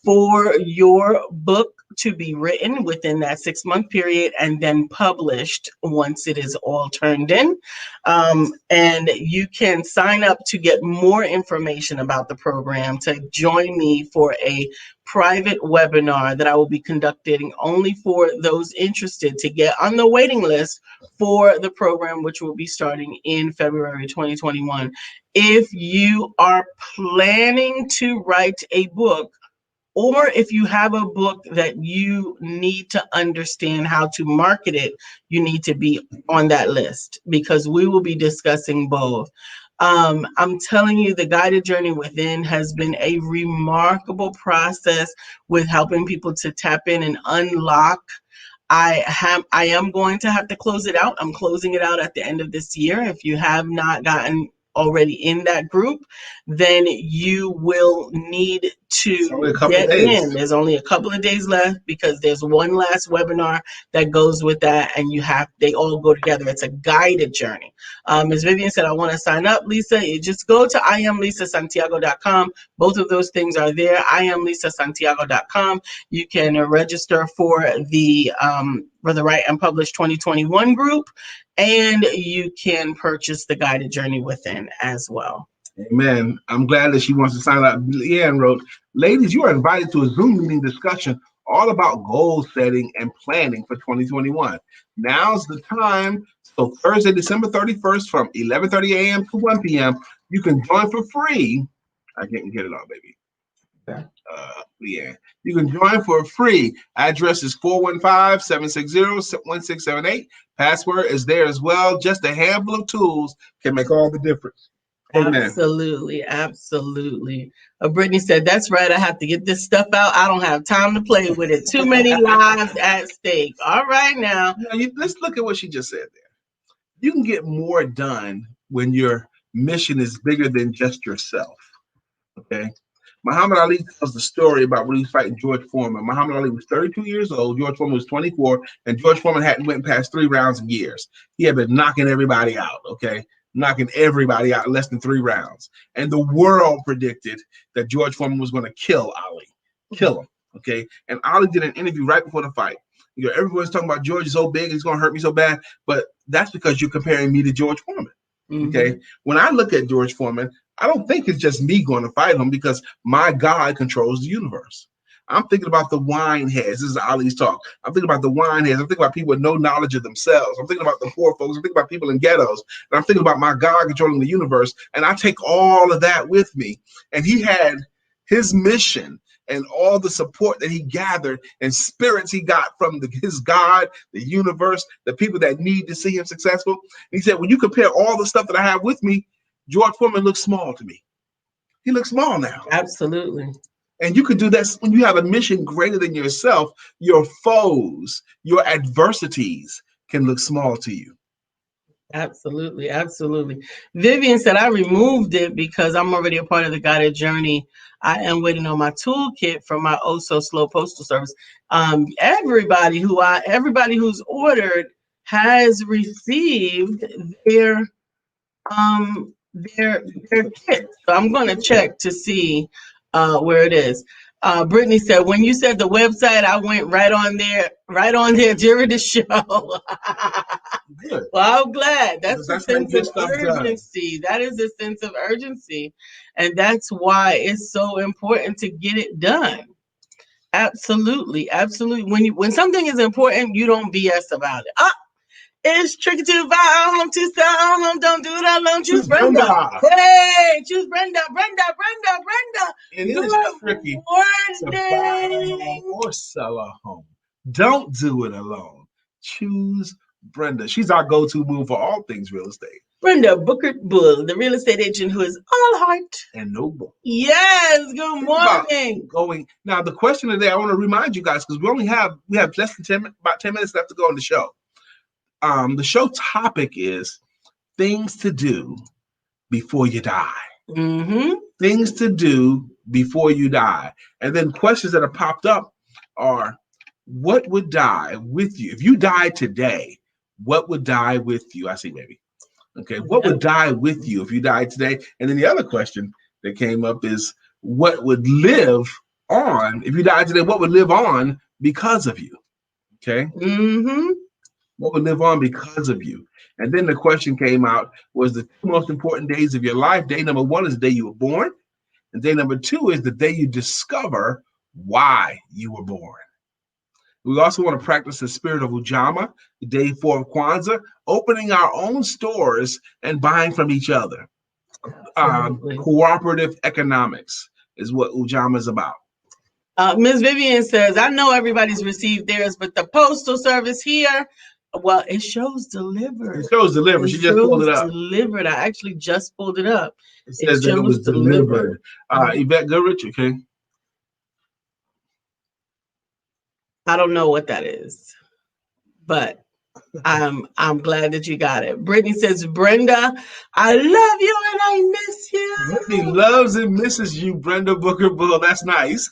for your book to be written within that 6-month period and then published once it is all turned in. And you can sign up to get more information about the program to join me for a private webinar that I will be conducting only for those interested to get on the waiting list for the program, which will be starting in February 2021. If you are planning to write a book, or if you have a book that you need to understand how to market it, you need to be on that list because we will be discussing both. I'm telling you, the guided journey within has been a remarkable process with helping people to tap in and unlock. I am going to have to close it out. I'm closing it out at the end of this year. If you have not gotten already in that group, then you will need to get in. There's only a couple of days left because there's one last webinar that goes with that, and they all go together. It's a guided journey. As Vivian said, I want to sign up, Lisa. You just go to IamLisaSantiago.com. Both of those things are there. IamLisaSantiago.com. You can register for the Write and Publish 2021 group, and you can purchase the guided journey within as well. Amen. I'm glad that she wants to sign up. Leanne wrote, ladies, you are invited to a Zoom meeting discussion all about goal setting and planning for 2021. Now's the time. So Thursday, December 31st from 11:30 a.m. to 1 p.m. You can join for free. I can't get it all, baby. Leanne. You can join for free. Address is 415-760-1678. Password is there as well. Just a handful of tools can make all the difference. Amen. Absolutely. Brittany said, that's right. I have to get this stuff out. I don't have time to play with it. Too many lives at stake. All right now. Let's look at what she just said there. You can get more done when your mission is bigger than just yourself. Okay. Muhammad Ali tells the story about when he was fighting George Foreman. Muhammad Ali was 32 years old. George Foreman was 24, and George Foreman hadn't went past 3 rounds in years. He had been knocking everybody out, okay? Knocking everybody out in less than 3 rounds. And the world predicted that George Foreman was going to kill Ali, kill him, okay? And Ali did an interview right before the fight. Everyone's talking about George is so big, he's going to hurt me so bad, but that's because you're comparing me to George Foreman. Okay. When I look at George Foreman, I don't think it's just me going to fight him because my God controls the universe. I'm thinking about the wine heads. This is Ali's talk. I'm thinking about the wine heads. I'm thinking about people with no knowledge of themselves. I'm thinking about the poor folks. I'm thinking about people in ghettos. And I'm thinking about my God controlling the universe. And I take all of that with me. And he had his mission and all the support that he gathered and spirits he got from his God, the universe, the people that need to see him successful. And he said, when you compare all the stuff that I have with me, George Foreman looks small to me. He looks small now. Absolutely. And you could do that when you have a mission greater than yourself. Your foes, your adversities can look small to you. Absolutely. Vivian said, I removed it because I'm already a part of the guided journey. I am waiting on my toolkit from my oh so slow postal service. Everybody who's ordered has received their kit. So I'm going to check to see where it is. Brittany said, when you said the website, I went right on there during the show. Good. Well, I'm glad. That's a sense of urgency. That is a sense of urgency. And that's why it's so important to get it done. Absolutely. When something is important, you don't BS about it. It's tricky to buy home, to sell home. Don't do it alone. Choose Brenda. Hey, choose Brenda. It is tricky to buy a home or sell a home. Don't do it alone. Choose Brenda. She's our go-to move for all things real estate. Brenda Bookert Bull, the real estate agent who is all heart and no book. Yes, good morning. Now, the question today, I want to remind you guys because we have less than about 10 minutes left to go on the show. the show topic is things to do before you die. Mm-hmm. Things to do before you die. And then questions that have popped up are, what would die with you? If you died today, what would die with you? I see, baby. Okay. What would die with you if you died today? And then the other question that came up is, what would live on if you died today? What would live on because of you? Okay. Mm-hmm. What would live on because of you? And then the question came out, was the two most important days of your life. Day number one is the day you were born. And day number two is the day you discover why you were born. We also want to practice the spirit of Ujama, day four of Kwanzaa, opening our own stores and buying from each other. Cooperative economics is what Ujama is about. Ms. Vivian says, I know everybody's received theirs, but the postal service here, well, it shows delivered. It shows delivered. She just pulled it up. Delivered. I actually just pulled it up. It says that it was delivered. Yvette Goodrich, okay. I don't know what that is, but I'm glad that you got it. Brittany says, Brenda, I love you and I miss you. Brittany loves and misses you, Brenda Booker Bull. That's nice.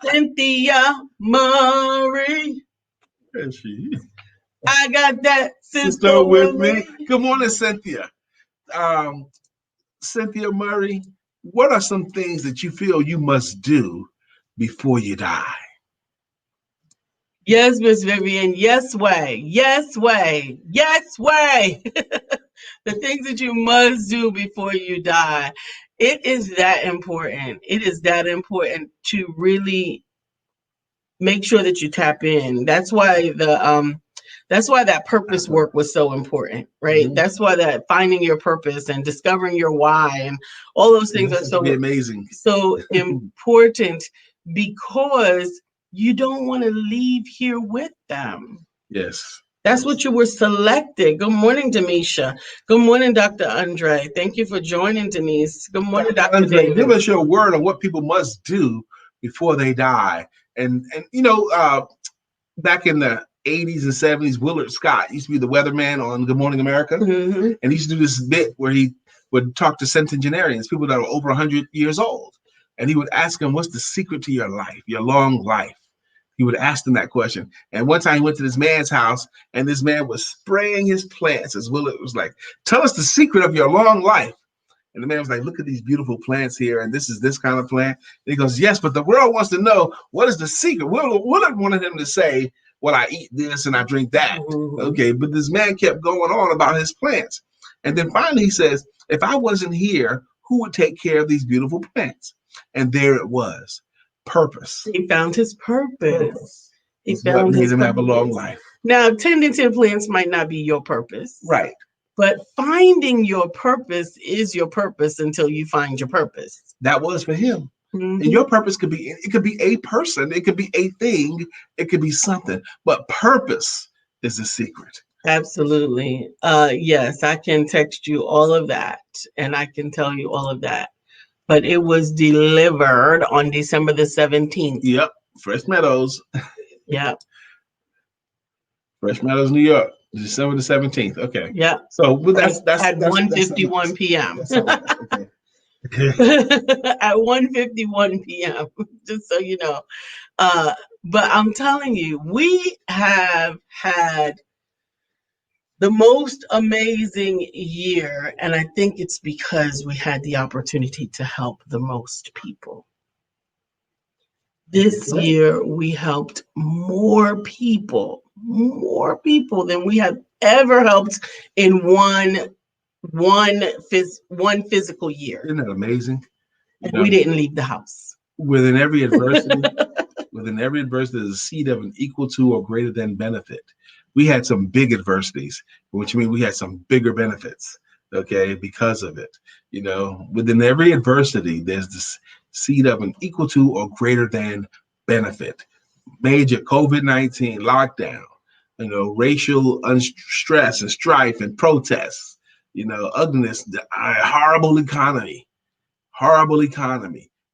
Cynthia Murray. There she is. I got that sister with me. Good morning, Cynthia. Cynthia Murray, what are some things that you feel you must do before you die? Yes, Miss Vivian. Yes, way. Yes, way. Yes, way. The things that you must do before you die. It is that important. It is that important to really make sure that you tap in. That's why that purpose work was so important, right? Mm-hmm. That's why that finding your purpose and discovering your why and all those things are so amazing, so important, because you don't want to leave here with them. Yes. That's what you were selected. Good morning, Demisha. Good morning, Dr. Andre. Thank you for joining, Denise. Good morning, Dr. Andre. Davis. Give us your word on what people must do before they die. And back in the 80s and 70s, Willard Scott used to be the weatherman on Good Morning America. Mm-hmm. And he used to do this bit where he would talk to centenarians, people that are over 100 years old. And he would ask them, what's the secret to your life, your long life? He would ask them that question. And one time he went to this man's house, and this man was spraying his plants, as Willard was like, tell us the secret of your long life. And the man was like, look at these beautiful plants here, and this is this kind of plant. And he goes, yes, but the world wants to know, what is the secret? Willard wanted him to say, well, I eat this and I drink that. Mm-hmm. Okay, but this man kept going on about his plants. And then finally he says, if I wasn't here, who would take care of these beautiful plants? And there it was, purpose. He found his purpose. He found made him have a long life. Now, tending to plants might not be your purpose. Right. But finding your purpose is your purpose until you find your purpose. That was for him. Mm-hmm. And your purpose could be a person, it could be a thing, it could be something. But purpose is the secret. Absolutely. Yes, I can text you all of that, and I can tell you all of that. But it was delivered on December the 17th. Yep. Fresh Meadows. Yep. Fresh Meadows, New York. December the 17th. Okay. Yeah. So that's at 1:51 p.m. At 1:51 p.m. Just so you know. But I'm telling you, we have had the most amazing year, and I think it's because we had the opportunity to help the most people. This year, we helped more people than we have ever helped in one physical year. Isn't that amazing? And we didn't leave the house. Within every adversity, there's a seed of an equal to or greater than benefit. We had some big adversities, which means we had some bigger benefits, okay, because of it. Within every adversity, there's this seed of an equal to or greater than benefit. Major COVID-19 lockdown, racial stress and strife and protests, ugliness, horrible economy.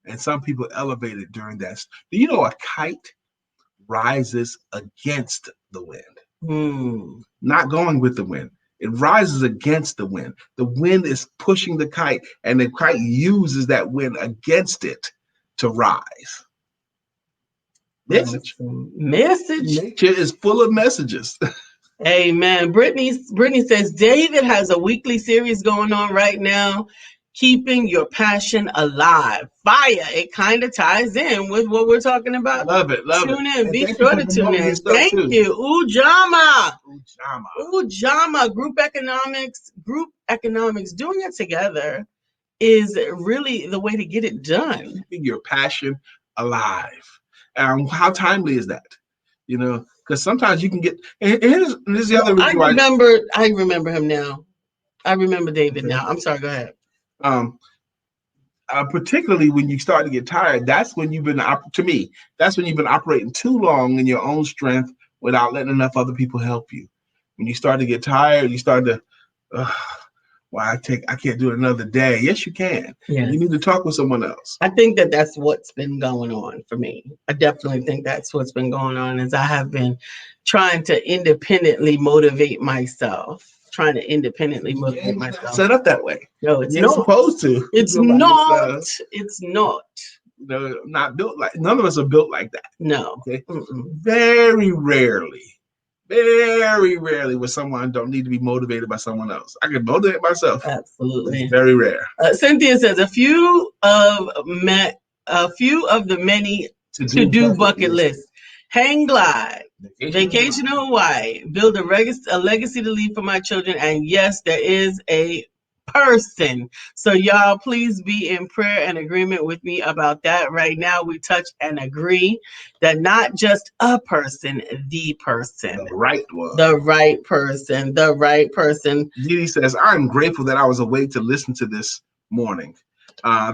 And some people elevated during that. Do you know a kite rises against the wind? not going with the wind. It rises against the wind. The wind is pushing the kite, and the kite uses that wind against it to rise. Message. Message. Nature is full of messages. Amen. Brittany says David has a weekly series going on right now, keeping your passion alive. Fire. It kind of ties in with what we're talking about. Love it. Tune in. Be sure to tune in. Thank you. Ujama. Group economics. Doing it together is really the way to get it done. Keeping your passion alive. How timely is that? Because sometimes you can get. And here's the other reason I remember him now. I remember David now. I'm sorry. Go ahead. Particularly when you start to get tired, that's when you've been operating too long in your own strength without letting enough other people help you. When you start to get tired, you start to, I can't do it another day. Yes, you can. Yes. You need to talk with someone else. I think that's what's been going on for me. I definitely think that's what's been going on, is I have been trying to independently motivate myself. Set up that way. No, it's not supposed to. It's not. It's not. Not built like. None of us are built like that. No. Okay. Very rarely with someone don't need to be motivated by someone else. I can motivate myself. Absolutely. It's very rare. Cynthia says a few of the many to-do bucket lists. Hang glide. Vacation in Hawaii. Build a legacy to leave for my children. And yes, there is a person. So y'all, please be in prayer and agreement with me about that. Right now, we touch and agree that not just a person, the person. The right one. The right person. The right person. Dee says, I'm grateful that I was awake to listen to this morning.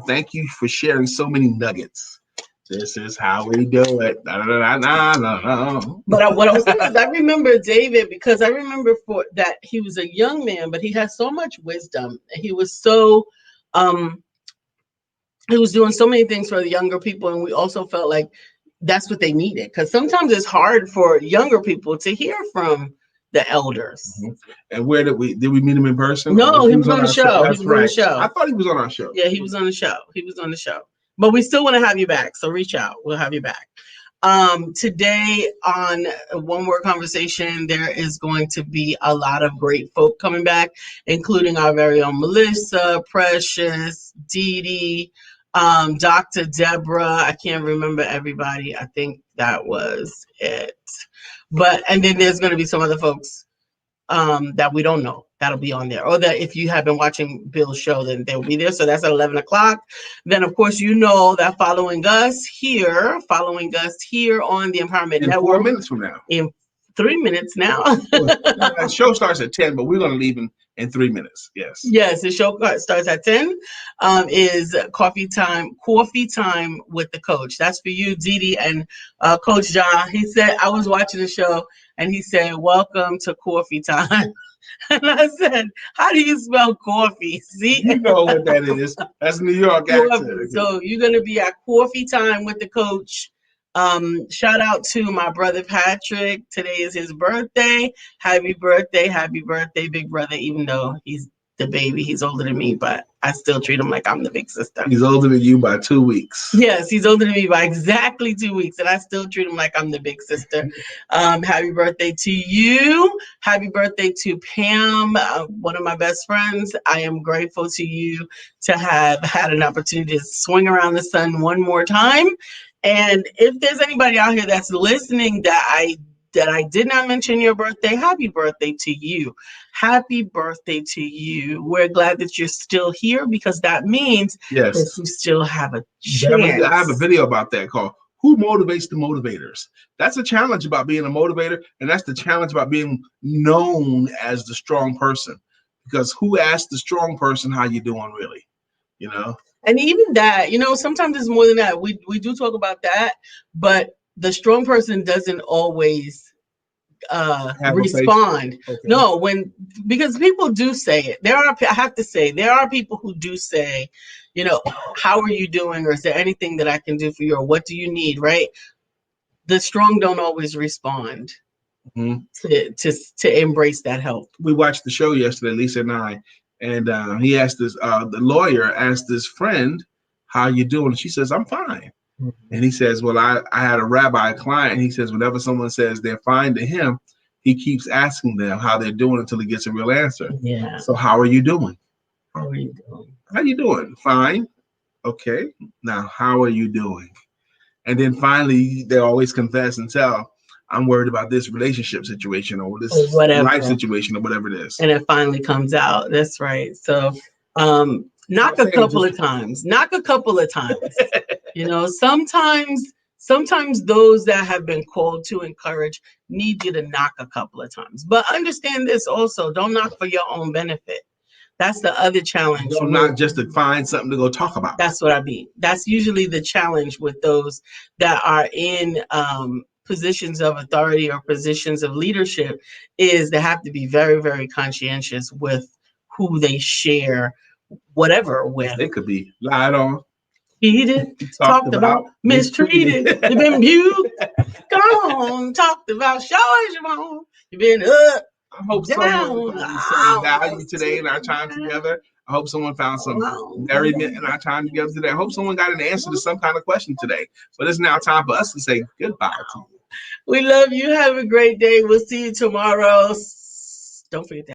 Thank you for sharing so many nuggets. This is how we do it. But what I was saying is, I remember David, because I remember that he was a young man, but he had so much wisdom. He was so, he was doing so many things for the younger people, and we also felt like that's what they needed. Because sometimes it's hard for younger people to hear from the elders. Mm-hmm. And where did we meet him in person? No, he was on the show. That's right. I thought he was on our show. Yeah, he was on the show. But we still want to have you back, so reach out. We'll have you back. Today on One Word Conversation, there is going to be a lot of great folk coming back, including our very own Melissa, Precious, Dee Dee, Dr. Deborah. I can't remember everybody. I think that was it. And then there's going to be some other folks that we don't know that'll be on there, or that if you have been watching Bill's show, then they'll be there. So that's at 11 o'clock. Then of course, that following us here on the Empowerment Network. 4 minutes from now. In 3 minutes now. The show starts at 10, but we're going to leave in 3 minutes. Yes, the show starts at 10. Is coffee time with the coach. That's for you, Dee Dee, and Coach John. He said, I was watching the show and he said, welcome to coffee time. And I said, how do you spell coffee? See? You know what that is. That's New York accent. So you're going to be at coffee time with the coach. Shout out to my brother Patrick. Today is his birthday. Happy birthday, big brother. Even though he's the baby, he's older than me, but I still treat him like I'm the big sister. He's older than you by 2 weeks. Yes, he's older than me by exactly 2 weeks, and I still treat him like I'm the big sister. Happy birthday to you. Happy birthday to Pam, one of my best friends. I am grateful to you to have had an opportunity to swing around the sun one more time. And if there's anybody out here that's listening that I did not mention your birthday, happy birthday to you. Happy birthday to you. We're glad that you're still here, because that means that you still have a chance. I have a video about that called Who Motivates the Motivators? That's a challenge about being a motivator, and that's the challenge about being known as the strong person. Because who asked the strong person how you doing, really? And even that, sometimes it's more than that. We do talk about that, but the strong person doesn't always respond. Okay. No, because people do say it. I have to say, there are people who do say, how are you doing? Or is there anything that I can do for you? Or what do you need? Right? The strong don't always respond. Mhm. to embrace that help. We watched the show yesterday, Lisa and I, and he asked this. The lawyer asked his friend, "How you doing?" She says, "I'm fine." And he says, "Well, I had a rabbi client." And he says, whenever someone says they're fine to him, he keeps asking them how they're doing until he gets a real answer. Yeah. So, how are you doing? How are you doing? How you doing? Fine. Okay. Now, how are you doing? And then finally, they always confess and tell, "I'm worried about this relationship situation or Or this life whatever. situation or whatever it is." And it finally comes out. That's right. So knock a couple of times. Knock a couple of times. You know, sometimes those that have been called to encourage need you to knock a couple of times. But understand this also, don't knock for your own benefit. That's the other challenge. Don't not just to find something to go talk about. That's what I mean. That's usually the challenge with those that are in positions of authority or positions of leadership, is they have to be very, very conscientious with who they share whatever with. It could be lied on, Cheated, talked about, mistreated, you've been abused, gone, talked about, sure as you want, you've been up, I hope someone down, found some out, value today in our time together. I hope someone found some merriment in our time together today. I hope someone got an answer to some kind of question today. But it's now time for us to say goodbye to you. We love you. Have a great day. We'll see you tomorrow. Don't forget that.